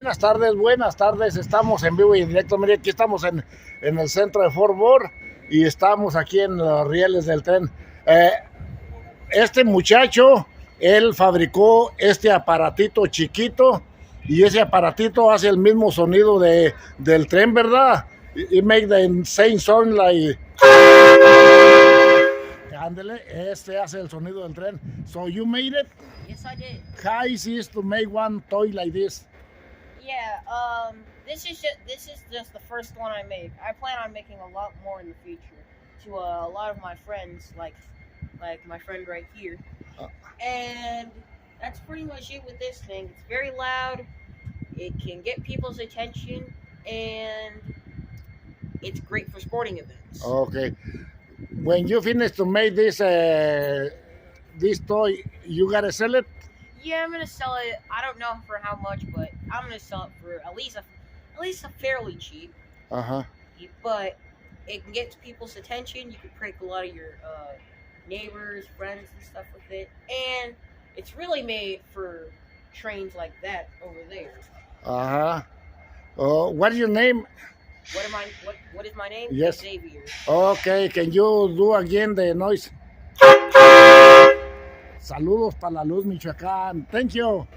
Buenas tardes, estamos en vivo y en directo. Mire, aquí estamos en el centro de Fort Worth y estamos aquí en los rieles del tren. Este muchacho, él fabricó este aparatito chiquito y ese aparatito hace el mismo sonido del tren, ¿verdad? It make the same sound like... Ándele, este hace el sonido del tren. So you made it? Yes, I did. How easy is to make one toy like this? Yeah, this is just the first one I make. I plan on making a lot more in the future to a lot of my friends, like my friend right here. And that's pretty much it with this thing. It's very loud. It can get people's attention, and it's great for sporting events. Okay. When you finish to make this toy, you gotta sell it? Yeah, I'm gonna sell it. I don't know for how much, but I'm gonna sell it for at least a fairly cheap. But it can get people's attention. You can prank a lot of your neighbors, friends, and stuff with it. And it's really made for trains like that over there. What is your name? What is my name? Yes. Xavier. Okay, can you do again the noise? Saludos para la luz, Michoacán. Thank you.